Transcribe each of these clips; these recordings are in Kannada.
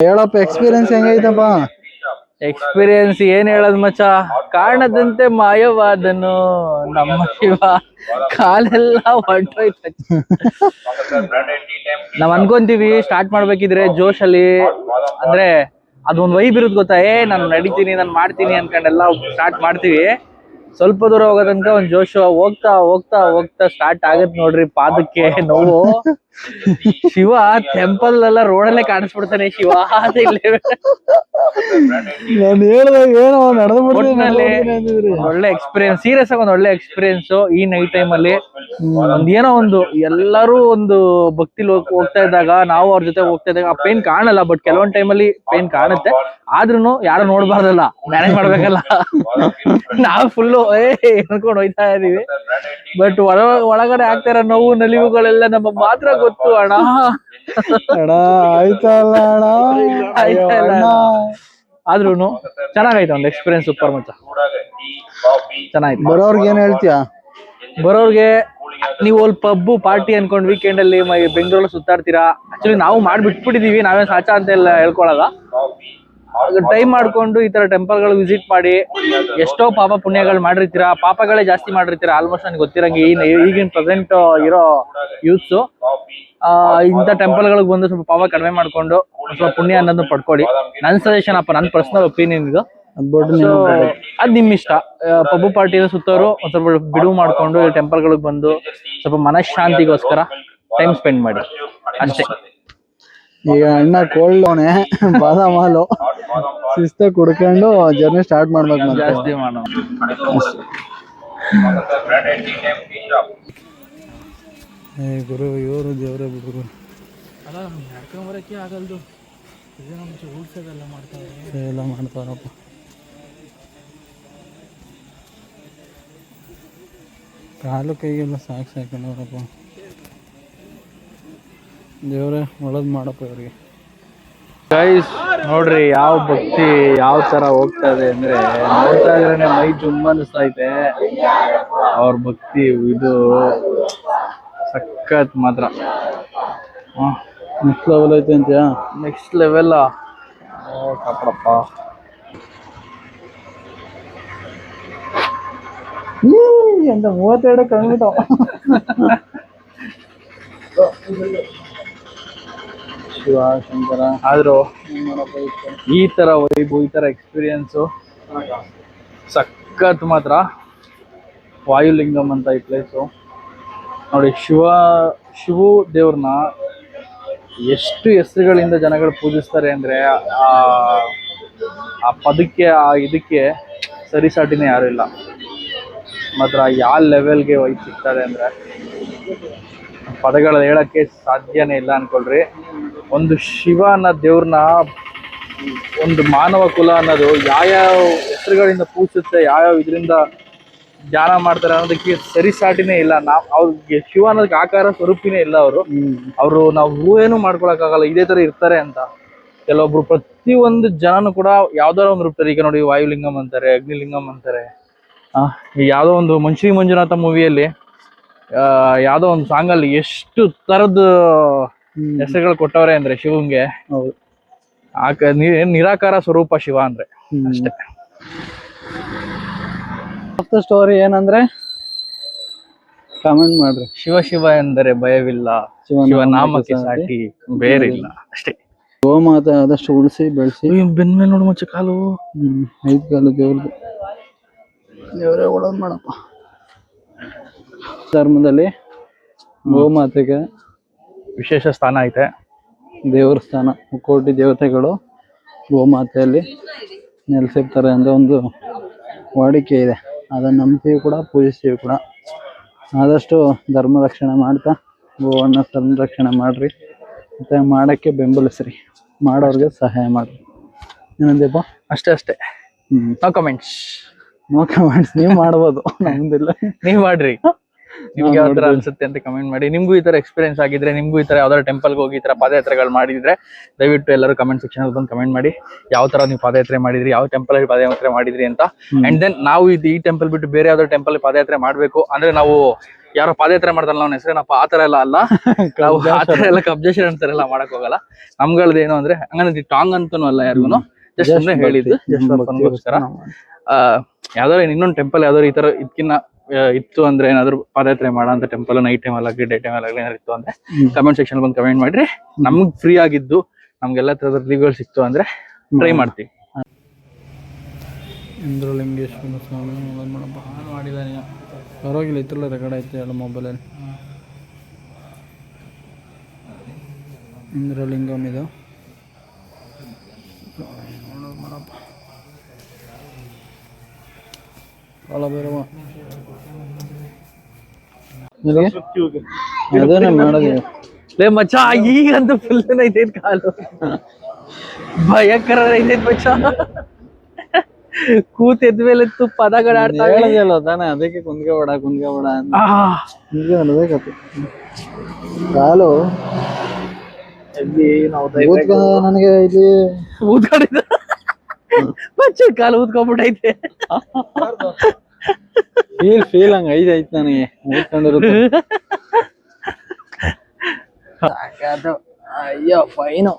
ಹೇಳಪ್ಪ ಎಕ್ಸ್ಪೀರಿಯನ್ಸ್ ಹೆಂಗೈತಪ್ಪ? ಎಕ್ಸ್ಪೀರಿಯನ್ಸ್ ಏನ್ ಹೇಳದ್ ಮಚ್ಚ, ಕಾರಣದಂತೆ ಮಾಯವಾದನು ನಮ್ಮ ಶಿವ, ಕಾಲೆಲ್ಲ ಹೊಂಟೋಯ್ತ. ನಾವ್ ಅನ್ಕೊಂತೀವಿ ಸ್ಟಾರ್ಟ್ ಮಾಡ್ಬೇಕಿದ್ರೆ ಜೋಶ್ ಅಲ್ಲಿ, ಅಂದ್ರೆ ಅದೊಂದ್ ವೈಬ್ ಇರುದ್ ಗೊತ್ತಾ, ನಾನು ನಡಿತೀನಿ ನಾನು ಮಾಡ್ತೀನಿ ಅನ್ಕೊಂಡೆಲ್ಲ ಸ್ಟಾರ್ಟ್ ಮಾಡ್ತೀವಿ. ಸ್ವಲ್ಪ ದೂರ ಹೋಗೋ ತನಕ ಒಂದ್ ಜೋಶ್, ಹೋಗ್ತಾ ಹೋಗ್ತಾ ಹೋಗ್ತಾ ಸ್ಟಾರ್ಟ್ ಆಗತ್ ನೋಡ್ರಿ ಪಾದಕ್ಕೆ ನೋವು. ಶಿವ ಟೆಂಪಲ್ ಎಲ್ಲ ರೋಡಲ್ಲೇ ಕಾಣಿಸ್ಬಿಡ್ತಾನೆ ಶಿವ. ನಾನು ಹೇಳ್ದಾಗ ಏನೋ ಒಳ್ಳೆ ಎಕ್ಸ್ಪೀರಿಯನ್ಸ್, ಸೀರಿಯಸ್ ಆಗಿ ಒಂದ್ ಒಳ್ಳೆ ಎಕ್ಸ್ಪೀರಿಯನ್ಸ್. ಈ ನೈಟ್ ಟೈಮ್ ಅಲ್ಲಿ ಏನೋ ಒಂದು ಎಲ್ಲರೂ ಒಂದು ಭಕ್ತಿಲಿ ಹೋಗ್ತಾ ಇದ್ದಾಗ, ನಾವು ಅವ್ರ ಜೊತೆ ಹೋಗ್ತಾ ಇದ್ದಾಗ ಆ ಪೇನ್ ಕಾಣಲ್ಲ, ಬಟ್ ಕೆಲವೊಂದ್ ಟೈಮ್ ಅಲ್ಲಿ ಪೇನ್ ಕಾಣುತ್ತೆ. ಆದ್ರೂ ಯಾರು ನೋಡ್ಬಾರ್ದಲ್ಲ, ಮ್ಯಾನೇಜ್ ಮಾಡ್ಬೇಕಲ್ಲ. ನಾವು ಫುಲ್ಲು ಅನ್ಕೊಂಡು ಹೋಯ್ತಾ ಇದೀವಿ, ಬಟ್ ಒಳಗಡೆ ಆಗ್ತಾ ಇರೋ ನೋವು ನಲಿವುಗಳೆಲ್ಲ ನಮಗ್ ಮಾತ್ರ ಗೊತ್ತು ಅಣ್ಣ. ಆಯ್ತಲ್ಲ ಆದ್ರೂನು ಚೆನ್ನಾಗೈತೆ, ಒಂದು ಎಕ್ಸ್ಪೀರಿಯನ್ಸ್ ಸೂಪರ್ ಮಚ್ಚ, ಚೆನ್ನಾಗಿತ್ತು. ಬರೋರ್ಗೆ ಏನ್ ಹೇಳ್ತೀಯ? ಬರೋರ್ಗೆ, ನೀವು ಅಲ್ಲಿ ಪಬ್ಬು ಪಾರ್ಟಿ ಅನ್ಕೊಂಡ್ ವೀಕೆಂಡ್ ಅಲ್ಲಿ ಬೆಂಗಳೂರಲ್ಲಿ ಸುತ್ತಾಡ್ತೀರಾ, ಆಕ್ಚುಲಿ ನಾವು ಮಾಡ್ಬಿಟ್ಬಿಟ್ಟಿದೀವಿ, ನಾವೇನ್ ಸಾಚಾ ಅಂತ ಎಲ್ಲ ಹೇಳ್ಕೊಳಲ್ಲ. ಟೈಮ್ ಮಾಡ್ಕೊಂಡು ಈ ತರ ಟೆಂಪಲ್ ಗಳು ವಿಸಿಟ್ ಮಾಡಿ, ಎಷ್ಟೋ ಪಾಪ ಪುಣ್ಯಗಳು ಮಾಡಿರ್ತೀರಾ, ಪಾಪಗಳೇ ಜಾಸ್ತಿ ಮಾಡಿರ್ತೀರಾ ಆಲ್ಮೋಸ್ಟ್. ನನಗೆ ಗೊತ್ತಿರಂಗೆ ಈಗಿನ ಪ್ರೆಸೆಂಟ್ ಇರೋ ಯೂತ್ಸ್ ಇಂಥ ಟೆಂಪಲ್ ಗಳಿಗೆ ಬಂದು ಸ್ವಲ್ಪ ಪಾಪ ಕಡಿಮೆ ಮಾಡ್ಕೊಂಡು ಸ್ವಲ್ಪ ಪುಣ್ಯ ಅನ್ನೋದನ್ನ ಪಡ್ಕೊಳ್ಳಿ. ನನ್ ಸಜೆಷನ್ ಅಪ್ಪ, ನನ್ ಪರ್ಸನಲ್ ಒಪಿನಿಯನ್ ಇದು. ಅದ್ ನಿಮ್ ಇಷ್ಟ. ಪಬ್ಬು ಪಾರ್ಟಿ ಸುತ್ತೋರು ಒಂದ್ ಸ್ವಲ್ಪ ಬಿಡುವು ಮಾಡ್ಕೊಂಡು ಟೆಂಪಲ್ ಗಳಿಗೆ ಬಂದು ಸ್ವಲ್ಪ ಮನಃಶಾಂತಿಗೋಸ್ಕರ ಟೈಮ್ ಸ್ಪೆಂಡ್ ಮಾಡಿ ಅಷ್ಟೇ. ಈಗ ಅಣ್ಣ ಕೋಲ್ಡ್ ಅವನೇ, ಬಾದಾಮ್ ಹಾಲು ಶಿಸ್ತ ಕುಡ್ಕೊಂಡು ಜರ್ನಿ ಸ್ಟಾರ್ಟ್ ಮಾಡ್ಬೇಕು. ಜಾಸ್ತಿ ಮಾಡೋಣ. ಗುರು ಇವರು ದೇವರೇ ಬಿಡುಗರು ಅಲ್ಲ, ನಡ್ಕೊಂಬರಕ್ಕೆ ಆಗಲ್ದು, ಉಳ್ಸೋದೆಲ್ಲ ಮಾಡ್ತಾರೆ, ಎಲ್ಲ ಮಾಡ್ತಾರಪ್ಪ. ಕಾಲು ಕೈಗೆಲ್ಲ ಸಾಕು ಸಾಕೊಂಡವ್ರಪ್ಪ. ದೇವ್ರೆ ಒಳ್ಳೇದು ಮಾಡಪ್ಪ ಇವ್ರಿಗೆ. ಗೈಸ್ ನೋಡ್ರಿ ಯಾವ ಭಕ್ತಿ ಯಾವ ತರ ಹೋಗ್ತಾ ಇದೆ ಅಂದ್ರೆ, ನೋಡ್ತಾ ಇದ್ರೇನೆ ಮೈ ಜುಮ್ ಅನಿಸ್ತೈತೆ. ಅವ್ರ ಭಕ್ತಿ ಇದು ಸಖತ್ ಮಾತ್ರ. ನೆಕ್ಸ್ಟ್ ಲೆವೆಲ್ ಐತೆ ಅಂತೀಯಾ? Next level ಕಪ್ಪಡಪ್ಪ. ಎಂತ 32 ಕಂಡ್ಬಿಟ್ಟು ಶಿವ ಶಂಕರ. ಆದ್ರೂ ಈ ತರ ವೈಬು, ಈ ತರ ಎಕ್ಸ್ಪೀರಿಯನ್ಸು ಸಖತ್ ಮಾತ್ರ. ವಾಯುಲಿಂಗಂ ಅಂತ ಈ ಪ್ಲೇಸು ನೋಡಿ. ಶಿವು ದೇವ್ರನ್ನ ಎಷ್ಟು ಹೆಸರುಗಳಿಂದ ಜನಗಳು ಪೂಜಿಸ್ತಾರೆ ಅಂದ್ರೆ, ಆ ಪದಕ್ಕೆ ಆ ಇದಕ್ಕೆ ಸರಿಸಾಟಿನೇ ಯಾರು ಇಲ್ಲ ಮಾತ್ರ. ಯಾವ ಲೆವೆಲ್ಗೆ ವೈಬ್ ಸಿಗ್ತಾರೆ ಅಂದ್ರೆ ಪದಗಳ ಹೇಳಕ್ಕೆ ಸಾಧ್ಯನೇ ಇಲ್ಲ ಅನ್ಕೊಳ್ರಿ. ಒಂದು ಶಿವ ಅನ್ನೋ ದೇವ್ರನ್ನ ಒಂದು ಮಾನವ ಕುಲ ಅನ್ನೋದು ಯಾವ್ಯಾವ ಹೆಸರುಗಳಿಂದ ಪೂಜಿಸುತ್ತೆ, ಯಾವ್ಯಾವ ಇದರಿಂದ ಧ್ಯಾನ ಮಾಡ್ತಾರೆ ಅನ್ನೋದಕ್ಕೆ ಸರಿಸಾಟಿನೇ ಇಲ್ಲ. ಅವ್ರಿಗೆ ಶಿವ ಅನ್ನೋದಕ್ಕೆ ಆಕಾರ ಸ್ವರೂಪಿನೇ ಇಲ್ಲ. ಅವರು ನಾವು ಊಹೆನೂ ಮಾಡ್ಕೊಳಕ್ಕಾಗಲ್ಲ ಇದೇ ತರ ಇರ್ತಾರೆ ಅಂತ. ಕೆಲವೊಬ್ರು ಪ್ರತಿಯೊಂದು ಜನನು ಕೂಡ ಯಾವ್ದಾರ ಒಂದು ರೂಪದಲ್ಲಿ, ಈಗ ನೋಡಿ ವಾಯುಲಿಂಗಂ ಅಂತಾರೆ, ಅಗ್ನಿಲಿಂಗಂ ಅಂತಾರೆ. ಯಾವ್ದೋ ಒಂದು ಶ್ರೀ ಮಂಜುನಾಥ ಮೂವಿಯಲ್ಲಿ ಯಾವ್ದೋ ಒಂದು ಸಾಂಗ್ ಅಲ್ಲಿ ಎಷ್ಟು ತರದ ಹೆಸರುಗಳು ಕೊಟ್ಟವ್ರೆ ಅಂದ್ರೆ ಶಿವಂಗೆ. ನಿರಾಕಾರ ಸ್ವರೂಪ ಶಿವ ಅಂದ್ರೆ ಅಷ್ಟೇ. ಸ್ಟೋರಿ ಏನಂದ್ರೆ ಕಮೆಂಟ್ ಮಾಡ್ರಿ. ಶಿವ ಶಿವ ಎಂದರೆ ಭಯವಿಲ್ಲ, ಶಿವನಾಮಕ್ಕೆ ಸಾಟಿ ಬೇರಿಲ್ಲ ಅಷ್ಟೇ. ಗೋಮಾತೆ ಆದಷ್ಟು ಉಳಿಸಿ ಬೆಳೆಸಿ. ಬೆನ್ಮೇಲೆ ನೋಡು ಮಚ್ಚ ಕಾಲು. 5 ಕಾಲು ದೇವ್ರದ್ದು. ದೇವರೇ ಒಳ್ಳೇದು ಮಾಡಪ್ಪ. ಧರ್ಮದಲ್ಲಿ ಗೋಮಾತೆಗೆ ವಿಶೇಷ ಸ್ಥಾನ ಐತೆ. ದೇವ್ರ ಸ್ಥಾನ, ಮುಕ್ಕೋಟಿ ದೇವತೆಗಳು ಗೋಮಾತೆಯಲ್ಲಿ ನೆಲೆಸಿರ್ತಾರೆ ಅಂತ ಒಂದು ವಾಡಿಕೆ ಇದೆ. ಅದನ್ನ ನಂಬ್ತೀವಿ ಕೂಡ, ಪೂಜಿಸ್ತೀವಿ ಕೂಡ. ಆದಷ್ಟು ಧರ್ಮ ರಕ್ಷಣೆ ಮಾಡ್ತಾ ಗೋವನ್ನ ಸಂರಕ್ಷಣೆ ಮಾಡ್ರಿ, ಮತ್ತೆ ಮಾಡಕ್ಕೆ ಬೆಂಬಲಿಸ್ರಿ, ಮಾಡೋರ್ಗೆ ಸಹಾಯ ಮಾಡ್ರಿ. ಏನಂದಪ್ಪ? ಅಷ್ಟೇ. No comments. ನೀವು ಮಾಡ್ಬೋದು, ನಮ್ದಿಲ್ಲ. ನೀವ್ ಮಾಡ್ರಿ, ನಿಮ್ಗೆ ಯಾವ ತರ ಅನ್ಸುತ್ತೆ ಅಂತ ಕಮೆಂಟ್ ಮಾಡಿ. ನಿಮ್ಗೂ ಈ ತರ ಎಕ್ಸ್ಪೀರಿಯನ್ಸ್ ಆಗಿದ್ರೆ, ನಿಮ್ಗೂ ಈ ತರ ಯಾವ್ದಾದ್ರು ಟೆಂಪಲ್ಗೆ ಹೋಗಿ ಈ ತರ ಪಾದಯಾತ್ರೆಗಳು ಮಾಡಿದ್ರೆ ದಯವಿಟ್ಟು ಎಲ್ಲರೂ ಕಮೆಂಟ್ ಸೆಕ್ಷನ್ ಅಲ್ಲಿ ಬಂದು ಕಮೆಂಟ್ ಮಾಡಿ. ಯಾವ ತರ ನೀವು ಪಾದಯಾತ್ರೆ ಮಾಡಿದ್ರಿ, ಯಾವ ಟೆಂಪಲ್ ಅಲ್ಲಿ ಪಾದಯಾತ್ರೆ ಮಾಡಿದ್ರಿ ಅಂತ. ಅಂಡ್ ದೆನ್ ನಾವು ಈ ಟೆಂಪಲ್ ಬಿಟ್ಟು ಬೇರೆ ಯಾವ್ದಾದ್ರು ಟೆಂಪಲ್ ಪಾದಯಾತ್ರೆ ಮಾಡ್ಬೇಕು ಅಂದ್ರೆ ನಾವು ಯಾರೋ ಪಾದಯಾತ್ರೆ ಮಾಡ್ತಾರಲ್ಲ ಅವ್ನ ಹೆಸರೇನಪ್ಪ, ಆತರ ಎಲ್ಲ ಅಲ್ಲ. ನಾವು ಆತರ ಎಲ್ಲ ಕಬ್ಜೇಶ್ವರ ಅಂತಾರೆಲ್ಲ ಮಾಡಕ್ ಹೋಗಲ್ಲ. ನಮ್ಗಳದ್ದು ಏನು ಅಂದ್ರೆ ಹಂಗಂದ್ರೆ ಟಾಂಗ್ ಅಂತಾನು ಅಲ್ಲ ಯಾರಿಗೂ, ಜಸ್ಟ್ ಅಂದ್ರೆ ಹೇಳಿದ್ದು ಜಸ್ಟ್ ಫನ್ಗೋಸ್ಕರ. ಯಾವ್ದಾದ್ರು ಇನ್ನೊಂದು ಟೆಂಪಲ್ ಯಾವ್ದಾದ್ರು ಈ ತರ ಇದಕ್ಕಿನ್ನ ಇತ್ತು ಅಂದ್ರೆ, ಏನಾದ್ರು ಪಾದಯಾತ್ರೆ ಮಾಡೋ ಅಂತ ಟೆಂಪಲ್ ನೈಟ್ ಟೈಮ್ ಅಲ್ಲಾಗ್ಲಿ ಡೇ ಟೈಮ್ ಅಲ್ಲಾಗ್ಲಿ ಏನಾದ್ರು ಇತ್ತು ಅಂದ್ರೆ ಕಮೆಂಟ್ ಸೆಕ್ಷನ್ ಬಂದು ಕಮೆಂಟ್ ಮಾಡ್ರಿ. ನಮ್ಗ್ ಫ್ರೀ ಆಗಿದ್ದು ನಮ್ಗೆಲ್ಲ ತರದ ರಿವ್ಯೂಗಳು ಸಿಕ್ತು ಅಂದ್ರೆ ಟ್ರೈ ಮಾಡ್ತೀವಿ. ಇಂದ್ರಲಿಂಗೇಶ್ವರ ಸ್ವಾಮಿ ಮಾಡಪ್ಪ ಮಾಡಿದ್ದಾನೆ, ಪರವಾಗಿಲ್ಲ. ಇತ್ತಲ್ಲ ರೆಕಾರ್ಡ್ ಐತೆ ಎಲ್ಲ ಮೊಬೈಲಲ್ಲಿ. ಇಂದ್ರಲಿಂಗಂ ಇದು ಮಾಡಪ್ಪ. ಕಾಲ ಬೇರವ ಅದೇನೇ ಮಾಡೋದು. ಲೇ ಮಚ್ಚ, ಈಗಂತೂ ಫುಲ್ ಐತೆ ಕಾಲು, ಭಯಂಕರ ಐತೆ ಮಚ್ಚ. ಕೂತ್ ಎದ್ಮೇಲೆ ಪದಗಳು ಹೇಳಿದೆಲ್ಲ ತಾನೆ, ಅದಕ್ಕೆ ಕುಂದ್ಕೋಬೇಡ ಅಂತ ಕುಂದ್ಕೋಬೇಕು. ಕಾಲು ನನಗೆ ಇಲ್ಲಿ ಊದ್ಕೊಂಡಿದ್ದ ಮಚ್ಚ, ಕಾಲು ಊದ್ಕೊಂಡ್ಬಿಟ್ಟೈತೆ. ಫೀಲ್ ಹಂಗ ಐತೆ ನನಗೆ ಊದ್ಕೊಂಡಿರುತ್ತೆ. ಅಯ್ಯೋ ಫೈನು.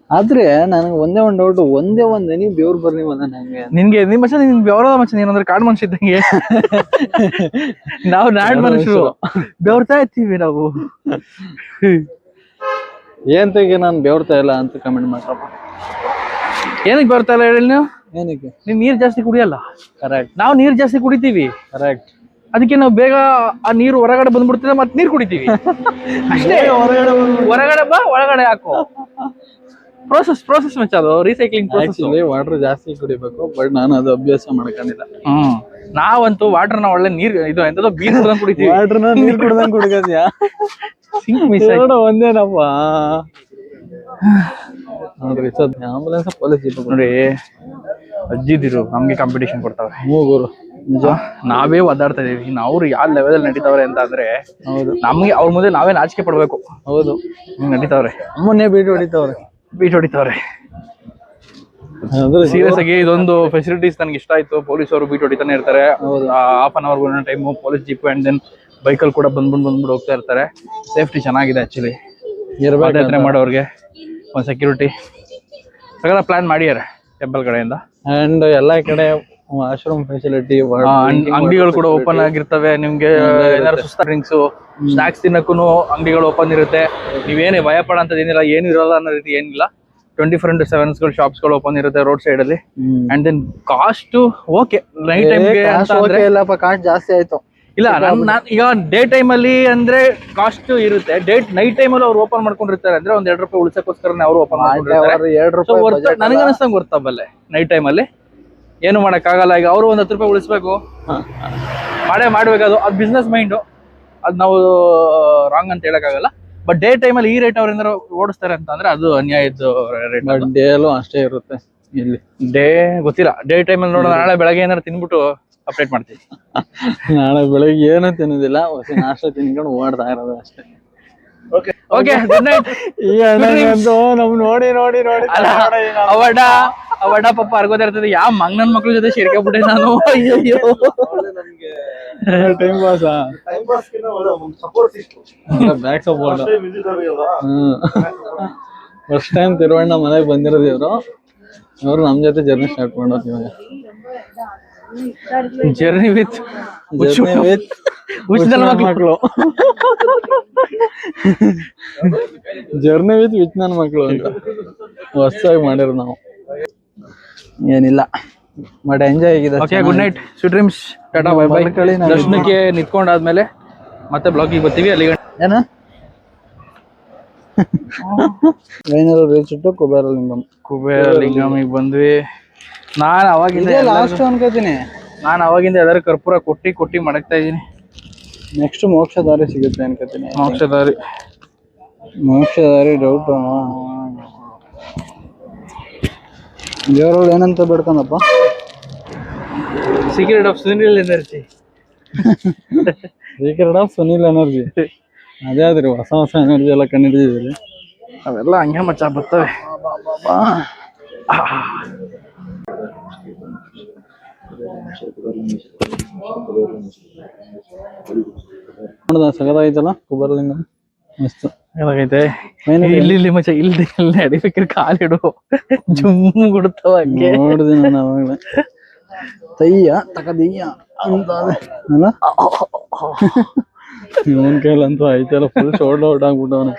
ಆದ್ರೆ ನನಗೆ ಒಂದೇ ಒಂದು ಡೌಟ್, ಒಂದೇ ನೀವು ಬೆವ್ರು ಬರ್ಲಿವಲ್ಲ ನಂಗೆ. ನಿನ್ ಮಚ್ಚ, ನಿನ್ ಬೆವರದ ಮಚ್ಚ, ನೀನಂದ್ರೆ ಕಾಡು ಮನುಷ್ಯ ಇದ್ದಂಗೆ. ನಾವು ನಾಡ್ ಮನುಷ್ಯರು, ಬೆವರ್ತಾ ಇರ್ತೀವಿ ನಾವು. ಏನ್ ತೆಗೆ ನಾನು ಬೆವರ್ತಾ ಇಲ್ಲ ಅಂತ ಕಮೆಂಟ್ ಮಾಡ್ರಪ್ಪ. ಏನಕ್ಕೆ ಬೆವರ್ತಾ ಇಲ್ಲ ಹೇಳಿ ನೀವು? ಏನಕ್ಕೆ? ನೀನ್ ನೀರ್ ಜಾಸ್ತಿ ಕುಡಿಯಲ್ಲ. ಕರೆಕ್ಟ್. ನಾವು ನೀರ್ ಜಾಸ್ತಿ ಕುಡಿತೀವಿ. ಕರೆಕ್ಟ್. ಅದಕ್ಕೆ ನಾವು ಬೇಗ ಆ ನೀರು ಹೊರಗಡೆ ಬಂದ್ಬಿಡ್ತದೆ, ಮತ್ತೆ ನೀರ್ ಕುಡಿತೀವಿ ಅಷ್ಟೇ. ಹೊರಗಡೆ ಬಾ, ಒಳಗಡೆ ಹಾಕು. ಪ್ರೋಸೆಸ್ ಮಚ್ಚ, ಅದು ರೀಸೈಕ್ಲಿಂಗ್ ಪ್ರೋಸೆಸ್. ವಾಟರ್ ಜಾಸ್ತಿ ಕುಡಿಬೇಕು, ಬಟ್ ನಾನು ಅದು ಅಭ್ಯಾಸ ಮಾಡ್ಕೊಂಡಿಲ್ಲ. ನಾವಂತೂ ವಾಟರ್ನ ಒಳ್ಳೆ ನೀರ್ ಇದು ಎಂತದೋ ಬೀರ್ ಕುಡ್ದಂಗ್ ಕುಡಿತೀವಿ. ವಾಟರ್ನ ನೀರ್ ಕುಡ್ದಂಗ್ ಕುಡಿದ್ಯಾ? ಒಂದೇನಪ್ಪ ನೋಡ್ರಿ. ಆಂಬುಲೆನ್ಸ್ ಪೊಲೀಸ್ ನೋಡಿ, ಅಜ್ಜಿದಿರು ನಮ್ಗೆ ಕಾಂಪಿಟೇಷನ್ ಕೊಡ್ತಾವ್ರೆ. ಮೂಗೂರು ನಿಜ, ನಾವೇ ಒದ್ದಾಡ್ತಾ ಇದೀವಿ. ಅವ್ರು ಯಾವ ಲೆವೆಲ್ ನಡೀತಾವ್ರೆ ಅಂತ ಅಂದ್ರೆ, ಹೌದು, ನಮ್ಗೆ ಅವ್ರ ಮುಂದೆ ನಾವೇ ನಾಚಿಕೆ ಪಡ್ಬೇಕು. ಹೌದು, ನಡೀತಾವ್ರೆ. ಮೊನ್ನೆ ಬೀಟ್ ಹೊಡಿತಾವ್ರೆ. ಸೀರಿಯಸ್ ಆಗಿ ಇದೊಂದು ಫೆಸಿಲಿಟೀಸ್ ನನ್ಗೆ ಇಷ್ಟ ಆಯ್ತು. ಪೊಲೀಸ್ ಅವರು ಬೀಟ್ ಹೊಡಿತಾನೆ ಇರ್ತಾರೆ. Half an hour time police jeep and then ಬೈಕಲ್ಲಿ ಕೂಡ ಬಂದ್ಬಿಟ್ಟು ಹೋಗ್ತಾ ಇರ್ತಾರೆ. ಸೇಫ್ಟಿ ಚೆನ್ನಾಗಿದೆ ಆಕ್ಚುಲಿ. ಪಾದಯಾತ್ರೆ ಮಾಡೋರ್ಗೆ ಒಂದು ಸೆಕ್ಯೂರಿಟಿ ಪ್ಲಾನ್ ಮಾಡಿದ್ದಾರೆ ಟೆಂಪಲ್ ಕಡೆಯಿಂದ. ಅಂಡ್ ಎಲ್ಲಾ ಕಡೆ ವಾಶ್ರೂಮ್ ಫೆಸಿಲಿಟಿ, ಅಂಗಡಿಗಳು ಕೂಡ ಓಪನ್ ಆಗಿರ್ತವೆ. ನಿಮ್ಗೆ ಏನಾದ್ರು ಸುಸ್ತ ಡ್ರಿಂಕ್ಸ್ ಸ್ನಾಕ್ಸ್ ತಿನ್ನಕ್ಕೂ ಅಂಗಡಿಗಳು ಓಪನ್ ಇರುತ್ತೆ. ನೀವೇನೇ ಭಯ ಪಡೋಂಥದ್ದು ಏನಿಲ್ಲ, ಏನು ಇರಲ್ಲ ಅನ್ನೋ ರೀತಿ ಏನಿಲ್ಲ. 24/7 ಶಾಪ್ಸ್ಗಳು ಓಪನ್ ಇರುತ್ತೆ ರೋಡ್ ಸೈಡ್ ಅಲ್ಲಿ. And then cost okay, night ಟೈಮ್ಗೆ ಇಲ್ಲಪ್ಪ, ಕಾಸ್ಟ್ ಜಾಸ್ತಿ ಆಯ್ತು. ಇಲ್ಲ, ಈಗ ಡೇ ಟೈಮ್ ಅಲ್ಲಿ ಅಂದ್ರೆ ಕಾಸ್ಟ್ ಇರುತ್ತೆ. ನೈಟ್ ಟೈಮ್ ಅಲ್ಲಿ ಅವ್ರು ಓಪನ್ ಮಾಡ್ಕೊಂಡಿರ್ತಾರೆ ಅಂದ್ರೆ ಒಂದ್ ₹2 ಉಳಿಸಕ್ಕೋಸ್ಕರ ಅವರು ಓಪನ್ ಮಾಡ್ಕೊಂಡಿರ್ತಾರೆ. ನನಗೆ ಅನಿಸ್ತಂಗೆ ಗೊತ್ತಾಗಲ್ಲ, ನೈಟ್ ಟೈಮ್ ಅಲ್ಲಿ ಏನು ಮಾಡಕ್ ಆಗಲ್ಲ. ಈಗ ಅವರು ಒಂದ್ ₹10 ಉಳಿಸ್ಬೇಕು, ಮಾಡ್ಬೇಕು. ಅದು ಬಿಸ್ನೆಸ್ ಮೈಂಡ್, ಅದ್ ನಾವು ರಾಂಗ್ ಅಂತ ಹೇಳಕ್ ಆಗಲ್ಲ. ಬಟ್ ಡೇ ಟೈಮ್ ಅಲ್ಲಿ ಈ ರೇಟ್ ಅವ್ರ ಏನಾರು ಓಡಿಸ್ತಾರೆ ಅಂತ ಅಂದ್ರೆ ಅದು ಅನ್ಯಾಯದ್ದು ರೇಟ್. ಡೇ ಅಲ್ಲೂ ಅಷ್ಟೇ ಇರುತ್ತೆ. ಇಲ್ಲಿ ಡೇ ಗೊತ್ತಿಲ್ಲ. ಡೇ ಟೈಮ್ ಅಲ್ಲಿ ನೋಡೋಣ, ನಾಳೆ ಬೆಳಗ್ಗೆ ಏನಾರು ತಿನ್ಬಿಟ್ಟು ಅಪ್ಡೇಟ್ ಮಾಡ್ತೀವಿ. ನಾಳೆ ಬೆಳಗ್ಗೆ ಏನು ತಿನ್ನೋದಿಲ್ಲ, ಹೊಸ ನಾಷ್ಟ ತಿನ್ಕೊಂಡು ಓಡ್ತಾ ಇರೋದು ಅಷ್ಟೇ. Okay, good night. ಈ ಅಣ್ಣಂತೂ ನಮ್ ನೋಡಿ ಅವಡ ಪಾಪ ಅರ್ಗೋತಾ ಇರ್ತದೆ. ಯಾವ ಮಂಗನನ್ ಮಕ್ಳ ಜೊತೆ ಸೇರ್ಕೊಂಡ್ಬಿಟ್ಟೆ ನಾನು. ಅಯ್ಯೋ, time pass back support. First time ತಿರುವಣ್ಣ ಮನೆಗೆ ಬಂದಿರೋದು ಇವ್ರು ನಮ್ ಜೊತೆ ಜರ್ನಿ ಸ್ಟಾರ್ಟ್ ಮಾಡೋದು ಇವಾಗ. ಜರ್ನಿ ವಿತ್ ಮಕ್ಕಳು, ಜರ್ನಿ ವಿತ್ ನನ್ನ ಮಕ್ಕಳು ಅಂತ ಹೊಸದಾಗಿ ಮಾಡಿರೋದು ನಾವು. ಏನಿಲ್ಲ, ಬಟ್ ಎಂಜಾಯ್ ಆಗಿದೆ. Okay, good night, sweet dreams, tata, bye bye. ದರ್ಶನಕ್ಕೆ ನಿಂತ್ಕೊಂಡಾದ್ಮೇಲೆ ಮತ್ತೆ ಬ್ಲಾಗಿಗೆ ಬರ್ತೀವಿ. ಅಲ್ಲಿಗೆ ಏನ ರೀಚ್ ಕುಬೇರಲಿಂಗಮಿಗೆ ಬಂದ್ವಿ. ನಾನು ಅವಾಗಿಂದ ಲಾಸ್ಟ್ ಅನ್ಕೋತೀನಿ. ನಾನು ಅವಾಗಿಂದ ಯಾವ್ದಾರು ಕರ್ಪೂರ ಕೊಟ್ಟಿ ಮಡಗ್ತಾ ಇದೀನಿ. ನೆಕ್ಸ್ಟ್ ಮೋಕ್ಷಧಾರಿ ಸಿಗುತ್ತೆ ಅನ್ಕೋತೀನಿ. ಮೋಕ್ಷಧಾರಿ ಡೌಟ್. ದೇವರಲ್ಲಿ ಏನಂತ ಬೇಡ್ಕೊಂಡಪ್ಪ? Secret of Sunil energy. Secret of Sunil energy, ಅದೇ ಆದ್ರಿ ಹೊಸ ಎನರ್ಜಿ ಎಲ್ಲ ಕಂಡಿದ್ದೀವಿ. ಅವೆಲ್ಲ ಹಂಗೆ ಮಚ್ಚ ಬರ್ತವೆ. ನೋಡ್ದ ಸಗದಾಗೈತಲ್ಲ ಕುಬೇರಲಿಂಗ ಮಸ್ತ್ ಏನಾಗೈತೆ Main ಇಲ್ಲಿ ಇಲ್ಲಿ ಮಚ್ಚ ಇಲ್ಲಿ ಇಲ್ಲಿ ಅಡಿಬೇಕ್ರೆ ಕಾಲಿಡು ಜುಮ್ಮು ಕೊಡ್ತಾವ ಹಂಗೆ ನೋಡಿದೆ ನಾನು ಅವಾಗಲೇ ತಯ್ಯ ತಕದೀಯ ಅಂತ ಅಲ್ಲ ಇವನ್ ಕೈಲಂತೂ ಐತೆಲ್ಲ ಫುಲ್ ಶೋಲ್ಡ್ ಔಟ್ ಆಗ್ಬಿಟ್ಟವನು